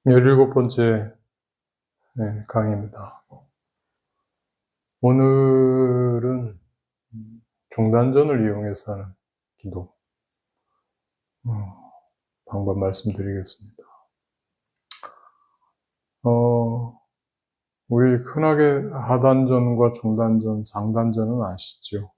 17번째 강의입니다. 오늘은 중단전을 이용해서 하는 기도 방법 말씀드리겠습니다. 우리 흔하게 하단전과 중단전, 상단전은 아시죠?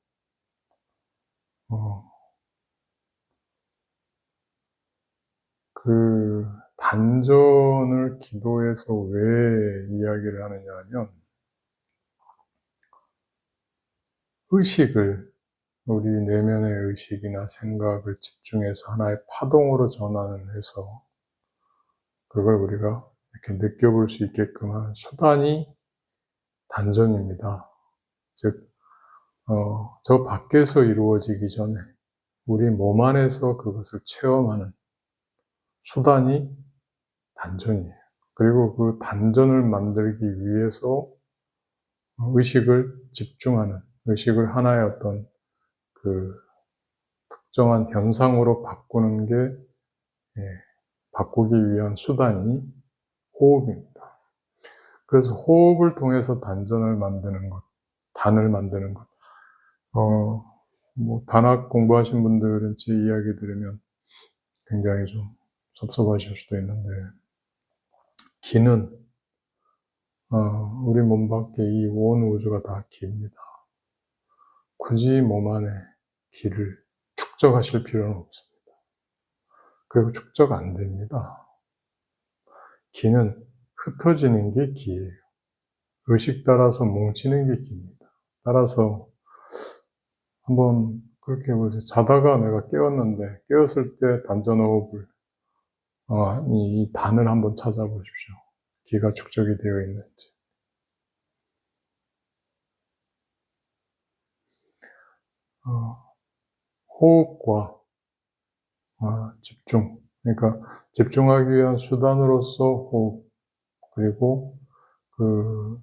그 단전을 기도에서 왜 이야기를 하느냐 하면, 의식을, 우리 내면의 의식이나 생각을 집중해서 하나의 파동으로 전환을 해서 그걸 우리가 이렇게 느껴볼 수 있게끔 하는 수단이 단전입니다. 즉, 저 밖에서 이루어지기 전에 우리 몸 안에서 그것을 체험하는 수단이 단전이에요. 그리고 그 단전을 만들기 위해서 의식을 집중하는, 의식을 하나의 어떤 그 특정한 현상으로 바꾸는 게, 바꾸기 위한 수단이 호흡입니다. 그래서 호흡을 통해서 단전을 만드는 것, 단을 만드는 것. 단학 공부하신 분들은 제 이야기 들으면 굉장히 좀 섭섭하실 수도 있는데, 기는, 우리 몸 밖에 이 온 우주가 다 기입니다. 굳이 몸 안에 기를 축적하실 필요는 없습니다. 그리고 축적 안 됩니다. 기는 흩어지는 게 기예요. 의식 따라서 뭉치는 게 기입니다. 따라서 한번 그렇게 해보세요. 자다가 내가 깨었는데, 깨었을 때 단전호흡을, 이 단을 한번 찾아보십시오. 기가 축적이 되어 있는지. 호흡과 집중, 그러니까 집중하기 위한 수단으로서 호흡, 그리고 그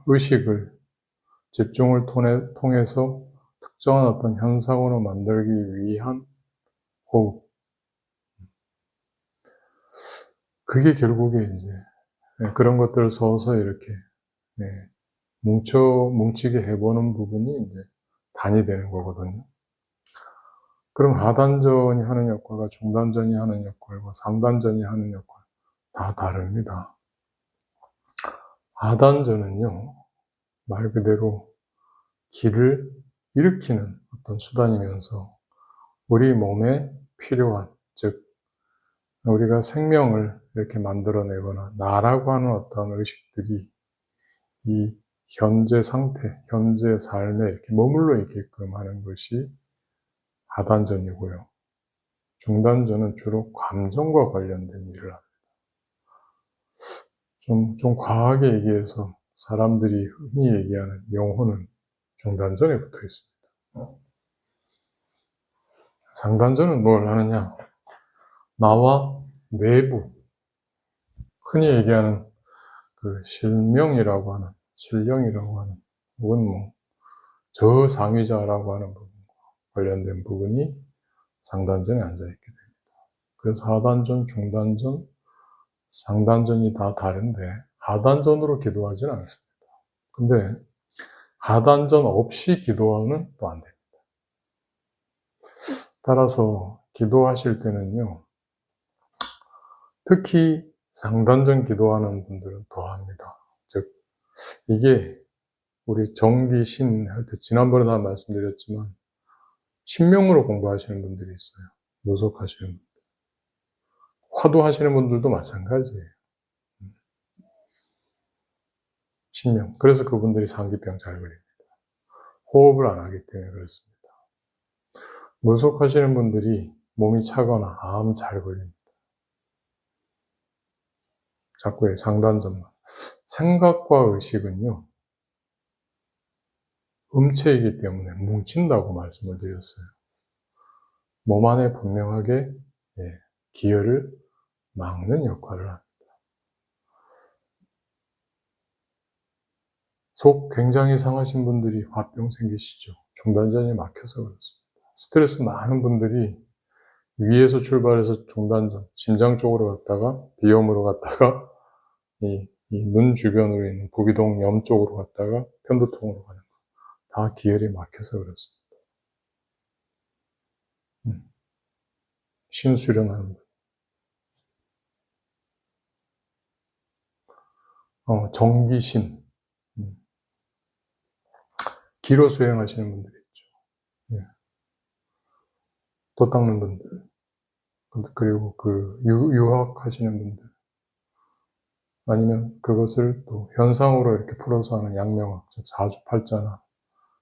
의식을, 집중을 통해서 특정한 어떤 현상으로 만들기 위한 호흡. 그게 결국에 이제 그런 것들을 서서히 이렇게 뭉치게 해보는 부분이 이제 단이 되는 거거든요. 그럼 하단전이 하는 역할과 중단전이 하는 역할과 상단전이 하는 역할 다 다릅니다. 하단전은요, 말 그대로 기를 일으키는 어떤 수단이면서 우리 몸에 필요한, 즉 우리가 생명을 이렇게 만들어내거나 나라고 하는 어떤 의식들이 이 현재 상태, 현재 삶에 이렇게 머물러 있게끔 하는 것이 하단전이고요. 중단전은 주로 감정과 관련된 일을 합니다. 좀 과하게 얘기해서 사람들이 흔히 얘기하는 영혼은 중단전에 붙어 있습니다. 상단전은 뭘 하느냐? 나와 내부, 흔히 얘기하는 그 실명이라고 하는, 신령이라고 하는, 혹은 저상위자라고 하는 부분과 관련된 부분이 상단전에 앉아있게 됩니다. 그래서 하단전, 중단전, 상단전이 다 다른데 하단전으로 기도하지는 않습니다. 근데 하단전 없이 기도는 또 안 됩니다. 따라서 기도하실 때는요, 특히 상단전 기도하는 분들은 더 합니다. 즉, 이게 우리 정기신 할 때 지난번에 다 말씀드렸지만 신명으로 공부하시는 분들이 있어요. 무속하시는 분들. 화두하시는 분들도 마찬가지예요. 신명. 그래서 그분들이 상기병 잘 걸립니다. 호흡을 안 하기 때문에 그렇습니다. 무속하시는 분들이 몸이 차거나 암 잘 걸립니다. 자꾸 상단전만. 생각과 의식은요, 음체이기 때문에 뭉친다고 말씀을 드렸어요. 몸 안에 분명하게 기혈을 막는 역할을 합니다. 속 굉장히 상하신 분들이 화병 생기시죠. 중단전이 막혀서 그렇습니다. 스트레스 많은 분들이 위에서 출발해서 중단전, 심장 쪽으로 갔다가 비염으로 갔다가 이 눈 주변으로 있는 부비동염 쪽으로 갔다가 편두통으로 가는 거. 다 기혈이 막혀서 그렇습니다. 신수련하는 분. 정기신. 기로 수행하시는 분들이 있죠. 예. 도 닦는 분들. 그리고 유학하시는 분들. 아니면 그것을 또 현상으로 이렇게 풀어서 하는 양명학, 즉 사주팔자나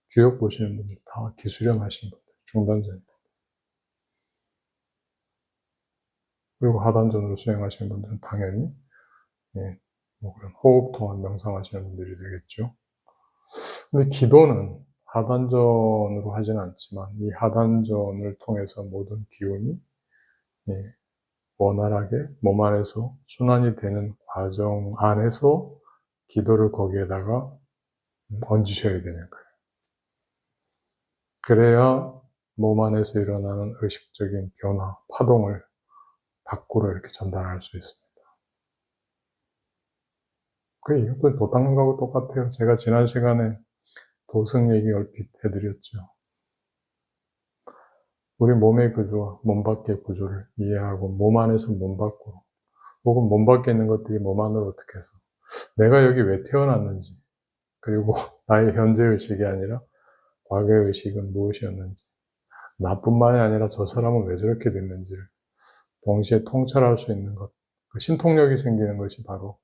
주역 보시는 분들 다 기수련 하시는 분들, 중단전입니다. 그리고 하단전으로 수행하시는 분들은 당연히 그런 호흡 통한 명상하시는 분들이 되겠죠. 근데 기도는 하단전으로 하지는 않지만 이 하단전을 통해서 모든 기운이 원활하게 몸 안에서 순환이 되는 과정 안에서 기도를 거기에다가 얹으셔야 되는 거예요. 그래야 몸 안에서 일어나는 의식적인 변화, 파동을 밖으로 이렇게 전달할 수 있습니다. 이것도 도 닦는 거하고 똑같아요. 제가 지난 시간에 도성 얘기 얼핏 해드렸죠. 우리 몸의 구조와 몸 밖의 구조를 이해하고 몸 안에서 몸 밖으로, 혹은 몸 밖에 있는 것들이 몸 안으로 어떻게 해서 내가 여기 왜 태어났는지, 그리고 나의 현재 의식이 아니라 과거의 의식은 무엇이었는지, 나뿐만이 아니라 저 사람은 왜 저렇게 됐는지를 동시에 통찰할 수 있는 것, 그 신통력이 생기는 것이 바로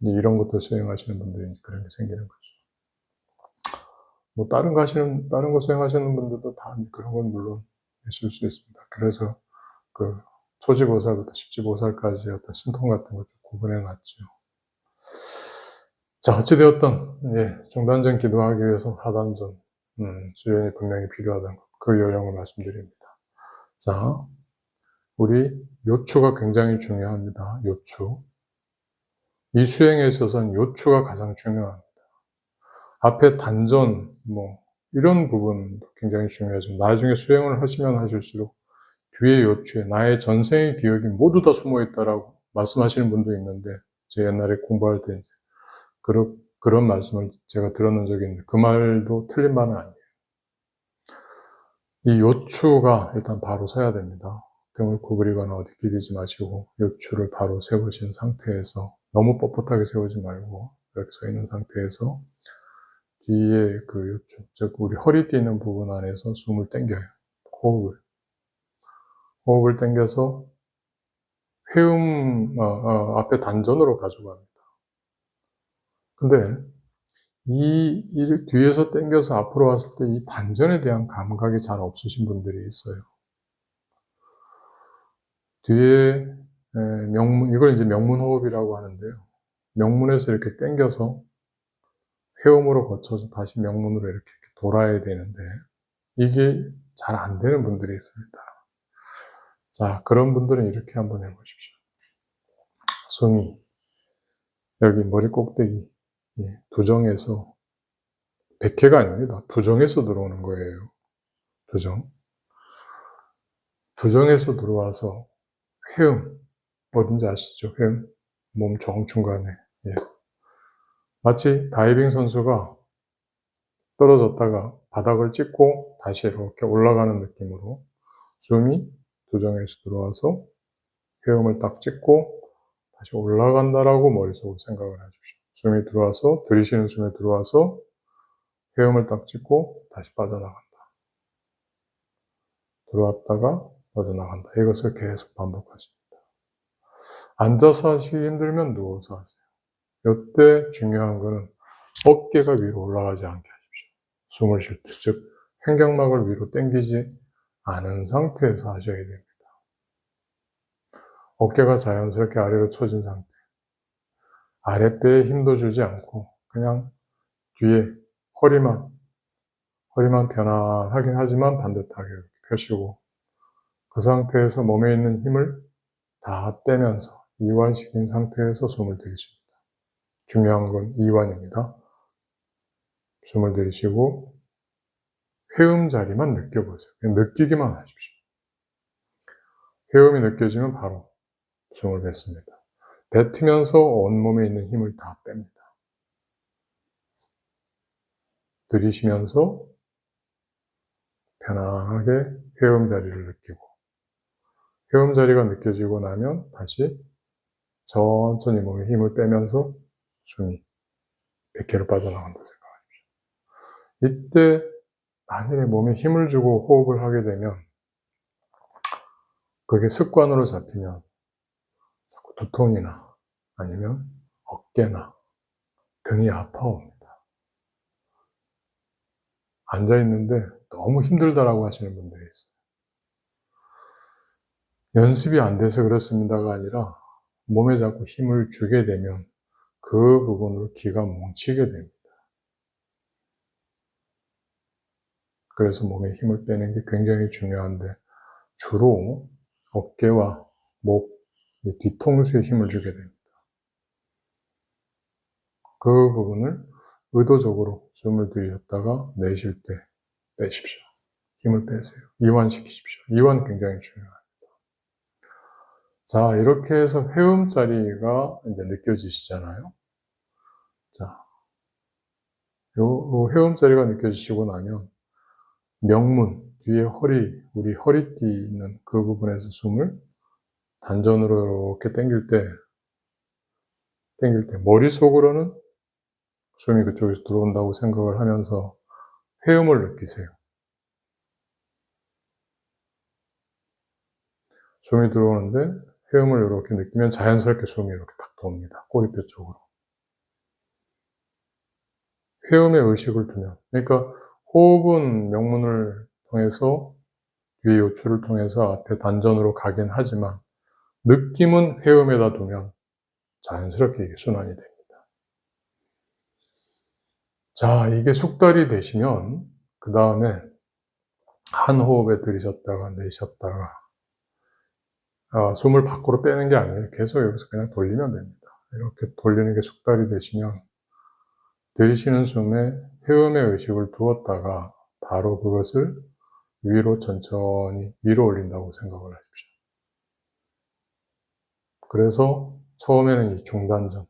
이런 것도 수행하시는 분들이 그런 게 생기는 거죠. 뭐 다른 거 수행하시는 분들도 다 그런 건 물론 있을 수 있습니다. 그래서 그 초지보살부터 십지보살까지 어떤 신통 같은 걸 좀 구분해 놨죠. 자, 어찌되었든 중단전 기도하기 위해서 하단전 수련이 분명히 필요하다는 것, 그 요령을 말씀드립니다. 자, 우리 요추가 굉장히 중요합니다. 요추. 이 수행에 있어서는 요추가 가장 중요합니다. 앞에 단전, 이런 부분도 굉장히 중요하죠. 나중에 수행을 하시면 하실수록 뒤에 요추에 나의 전생의 기억이 모두 다 숨어 있다라고 말씀하시는 분도 있는데, 제 옛날에 공부할 때 그런 말씀을 제가 들었는 적이 있는데, 그 말도 틀린 말은 아니에요. 이 요추가 일단 바로 서야 됩니다. 등을 구부리거나 어디 기대지 마시고 요추를 바로 세우신 상태에서, 너무 뻣뻣하게 세우지 말고 이렇게 서 있는 상태에서 뒤에 그 요추, 즉 우리 허리띠 있는 부분 안에서 숨을 당겨요. 호흡을 당겨서 앞에 단전으로 가져갑니다. 근데 이 뒤에서 당겨서 앞으로 왔을 때 이 단전에 대한 감각이 잘 없으신 분들이 있어요. 뒤에 이걸 이제 명문호흡이라고 하는데요. 명문에서 이렇게 당겨서 회음으로 거쳐서 다시 명문으로 이렇게 돌아야 되는데 이게 잘 안 되는 분들이 있습니다. 자, 그런 분들은 이렇게 한번 해보십시오. 숨이 여기 머리 꼭대기 두정에서, 백회가 아닙니다. 두정에서 들어오는 거예요. 두정에서 들어와서 회음, 어딘지 아시죠? 회음, 몸 정중간에. 마치 다이빙 선수가 떨어졌다가 바닥을 찍고 다시 이렇게 올라가는 느낌으로 숨이 두정에서 들어와서 회음을 딱 찍고 다시 올라간다라고 머릿속으로 생각을 해주십시오. 숨이 들어와서, 들이쉬는 숨이 들어와서 회음을 딱 찍고 다시 빠져나간다. 들어왔다가 빠져나간다. 이것을 계속 반복하십니다. 앉아서 하시기 힘들면 누워서 하세요. 이때 중요한 거는 어깨가 위로 올라가지 않게 하십시오. 숨을 쉴 때, 즉 횡격막을 위로 당기지 않은 상태에서 하셔야 됩니다. 어깨가 자연스럽게 아래로 처진 상태. 아랫배에 힘도 주지 않고 그냥 뒤에 허리만 편안하긴 하지만 반듯하게 이렇게 펴시고, 그 상태에서 몸에 있는 힘을 다 빼면서 이완시킨 상태에서 숨을 들이십니다. 중요한 건 이완입니다. 숨을 들이쉬고 회음 자리만 느껴보세요. 그냥 느끼기만 하십시오. 회음이 느껴지면 바로 숨을 뱉습니다. 뱉으면서 온몸에 있는 힘을 다 뺍니다. 들이쉬면서 편안하게 회음 자리를 느끼고, 회음 자리가 느껴지고 나면 다시 천천히 몸에 힘을 빼면서 숨이 100km 빠져나간다 생각합니다. 이때 만일에 몸에 힘을 주고 호흡을 하게 되면 그게 습관으로 잡히면 자꾸 두통이나 아니면 어깨나 등이 아파옵니다. 앉아있는데 너무 힘들다라고 하시는 분들이 있어요. 연습이 안 돼서 그렇습니다가 아니라 몸에 자꾸 힘을 주게 되면 그 부분으로 기가 뭉치게 됩니다. 그래서 몸에 힘을 빼는 게 굉장히 중요한데 주로 어깨와 목, 뒤통수에 힘을 주게 됩니다. 그 부분을 의도적으로 숨을 들이셨다가 내쉴 때 빼십시오. 힘을 빼세요. 이완시키십시오. 이완 굉장히 중요합니다. 자, 이렇게 해서 회음 자리가 이제 느껴지시잖아요. 자, 요 회음 자리가 느껴지시고 나면 명문, 뒤에 우리 허리띠 있는 그 부분에서 숨을 단전으로 이렇게 당길 때, 머릿속으로는 숨이 그쪽에서 들어온다고 생각을 하면서 회음을 느끼세요. 숨이 들어오는데 회음을 이렇게 느끼면 자연스럽게 숨이 이렇게 딱 돕니다. 꼬리뼈 쪽으로. 회음에 의식을 두면, 그러니까 호흡은 명문을 통해서 뒤에 요추를 통해서 앞에 단전으로 가긴 하지만 느낌은 회음에다 두면 자연스럽게 이게 순환이 됩니다. 자, 이게 숙달이 되시면 그 다음에 한 호흡에 들이셨다가 내쉬었다가 숨을 밖으로 빼는 게 아니에요. 계속 여기서 그냥 돌리면 됩니다. 이렇게 돌리는 게 숙달이 되시면 들이쉬는 숨에 회음의 의식을 두었다가 바로 그것을 위로 천천히 위로 올린다고 생각을 하십시오. 그래서 처음에는 이 중단전,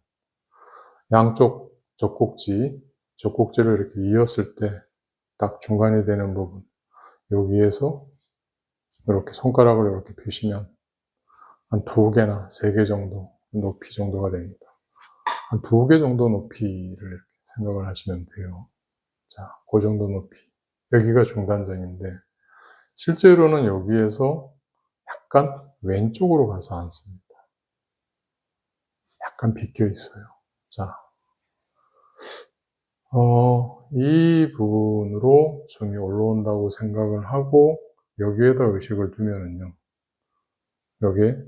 양쪽 젖꼭지를 이렇게 이었을 때 딱 중간이 되는 부분, 여기에서 이렇게 손가락을 이렇게 펴시면 한 2개나 3개 정도 높이 정도가 됩니다. 한 2개 정도 높이를 생각을 하시면 돼요. 자, 그 정도 높이. 여기가 중단전인데 실제로는 여기에서 약간 왼쪽으로 가서 앉습니다. 약간 비껴 있어요. 자, 이 부분으로 숨이 올라온다고 생각을 하고 여기에다 의식을 두면은요, 여기에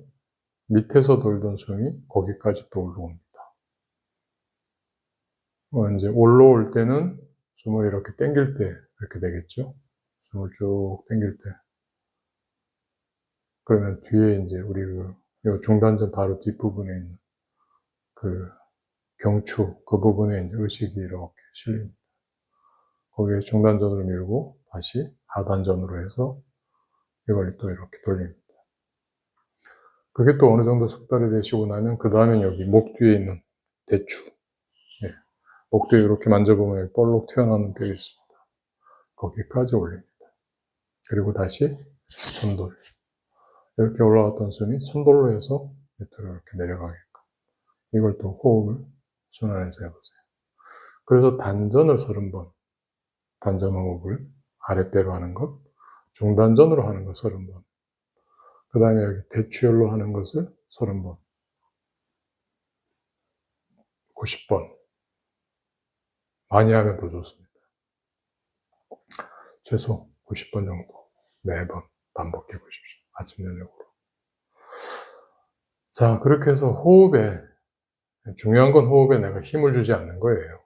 밑에서 돌던 숨이 거기까지 또 올라옵니다. 이제 올라올 때는 숨을 이렇게 당길 때 이렇게 되겠죠. 숨을 쭉 당길 때. 그러면 뒤에 이제 우리 요 중단전 바로 뒷부분에 있는 그 경추, 그 부분에 이제 의식이 이렇게 실립니다. 거기에 중단전으로 밀고 다시 하단전으로 해서 이걸 또 이렇게 돌립니다. 그게 또 어느 정도 숙달이 되시고 나면 그 다음엔 여기 목 뒤에 있는 대추, 예. 목 뒤에 이렇게 만져보면 여기 볼록 튀어나오는 뼈가 있습니다. 거기까지 올립니다. 그리고 다시 천돌. 이렇게 올라갔던 숨이 천돌로 해서 밑으로 이렇게 내려가게끔. 이걸 또 호흡을 순환해서 해보세요. 그래서 단전을 30번, 단전 호흡을 아랫배로 하는 것, 중단전으로 하는 것 30번, 그 다음에 여기 대추열로 하는 것을 30번, 90번, 많이 하면 더 좋습니다. 최소 90번 정도 매번 반복해 보십시오. 아침, 저녁으로. 자, 그렇게 해서 중요한 건 호흡에 내가 힘을 주지 않는 거예요.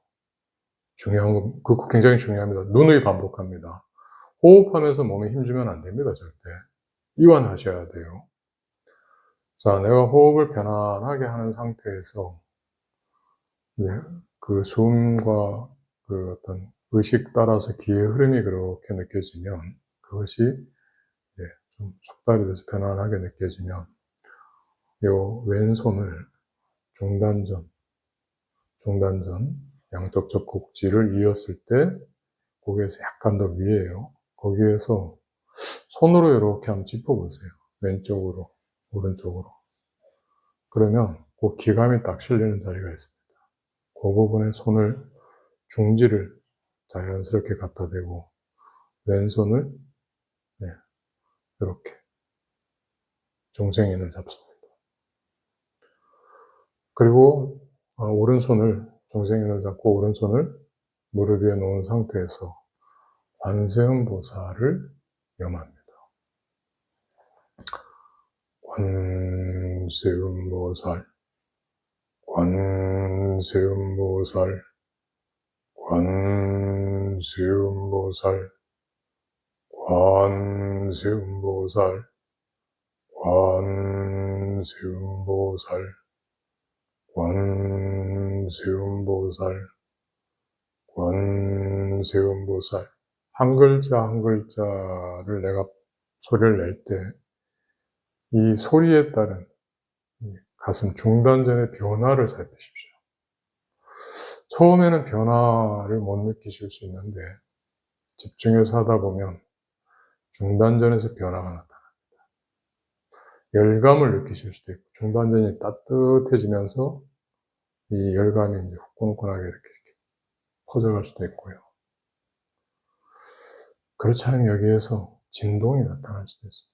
중요한 건, 그거 굉장히 중요합니다. 누누이 반복합니다. 호흡하면서 몸에 힘주면 안 됩니다, 절대. 이완하셔야 돼요. 자, 내가 호흡을 편안하게 하는 상태에서 이제 그 숨과 그 어떤 의식 따라서 기의 흐름이 그렇게 느껴지면 그것이 좀 숙달이 돼서 편안하게 느껴지면 요 왼손을 중단전 양쪽 젖꼭지를 이었을 때 거기에서 약간 더 위에요. 거기에서 손으로 이렇게 한번 짚어보세요. 왼쪽으로, 오른쪽으로. 그러면 그 기감이 딱 실리는 자리가 있습니다. 그 부분에 손을 중지를 자연스럽게 갖다 대고 왼손을 이렇게 중생인을 잡습니다. 그리고 오른손을 중생인을 잡고 오른손을 무릎 위에 놓은 상태에서 관세음보살을 염합니다. 관세음보살, 관세음보살, 관세음보살, 관세음보살, 관세음보살, 관세음보살, 관세음보살. 한 글자 한 글자를 내가 소리를 낼 때 이 소리에 따른 가슴 중단전의 변화를 살피십시오. 처음에는 변화를 못 느끼실 수 있는데 집중해서 하다 보면 중단전에서 변화가 나타납니다. 열감을 느끼실 수도 있고 중단전이 따뜻해지면서 이 열감이 이제 후끈후끈하게 이렇게 퍼져갈 수도 있고요. 그렇지 않으면 여기에서 진동이 나타날 수도 있습니다.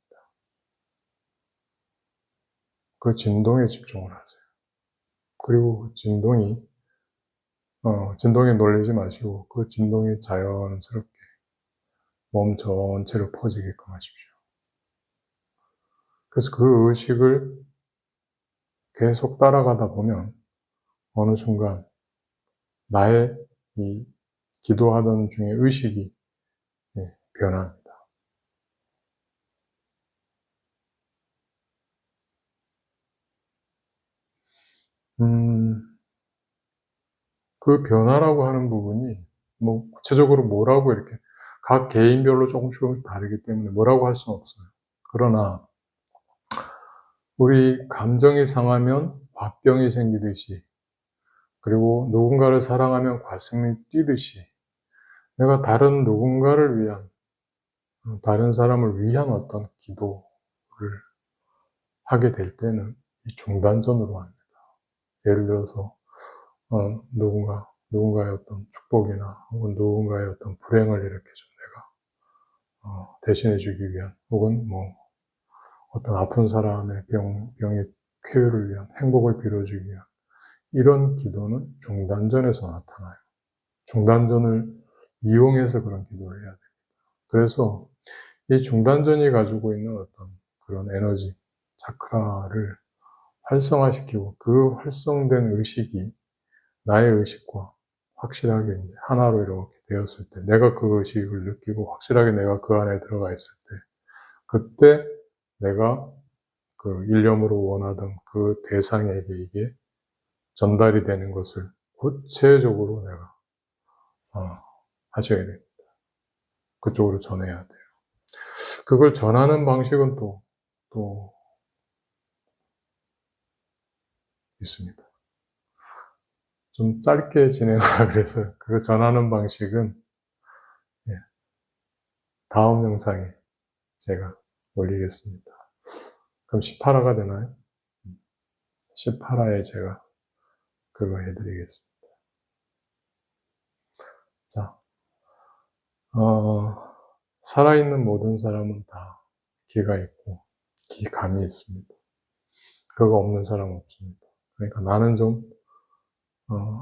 그 진동에 집중을 하세요. 그리고 그 진동에 놀리지 마시고 그 진동이 자연스럽게 몸 전체로 퍼지게끔 하십시오. 그래서 그 의식을 계속 따라가다 보면 어느 순간 나의 이 기도하던 중에 의식이 변합니다. 그 변화라고 하는 부분이 뭐 구체적으로 뭐라고 이렇게 각 개인별로 조금씩 다르기 때문에 뭐라고 할 수는 없어요. 그러나 우리 감정이 상하면 화병이 생기듯이 그리고 누군가를 사랑하면 가슴이 뛰듯이 내가 다른 누군가를 위한 다른 사람을 위한 어떤 기도를 하게 될 때는 이 중단전으로 합니다. 예를 들어서 누군가의 어떤 축복이나 혹은 누군가의 어떤 불행을 이렇게 좀 내가 대신해 주기 위한 혹은 뭐 어떤 아픈 사람의 병의 쾌유를 위한 행복을 빌어주기 위한 이런 기도는 중단전에서 나타나요. 중단전을 이용해서 그런 기도를 해야 됩니다. 그래서 이 중단전이 가지고 있는 어떤 그런 에너지, 차크라를 활성화시키고 그 활성된 의식이 나의 의식과 확실하게 이제 하나로 이렇게 되었을 때 내가 그 의식을 느끼고 확실하게 내가 그 안에 들어가 있을 때 그때 내가 그 일념으로 원하던 그 대상에게 이게 전달이 되는 것을 구체적으로 내가 하셔야 됩니다. 그쪽으로 전해야 돼요. 그걸 전하는 방식은 또 있습니다. 좀 짧게 진행하라 그래서 그거 전하는 방식은 다음 영상에 제가 올리겠습니다. 그럼 18화가 되나요? 18화에 제가 그거 해드리겠습니다. 자, 살아있는 모든 사람은 다 기가 있고 기감이 있습니다. 그거 없는 사람은 없습니다. 그러니까 나는 좀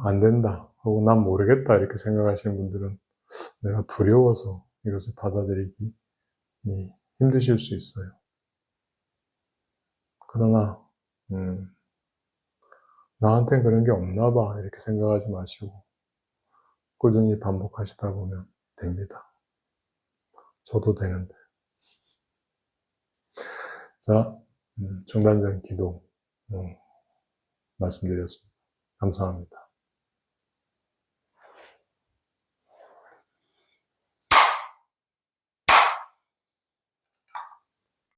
안 된다 혹은 난 모르겠다 이렇게 생각하시는 분들은 내가 두려워서 이것을 받아들이기 힘드실 수 있어요. 그러나 나한텐 그런 게 없나 봐 이렇게 생각하지 마시고 꾸준히 반복하시다 보면 됩니다. 저도 되는데. 자, 중단전 기도 말씀드렸습니다. 감사합니다.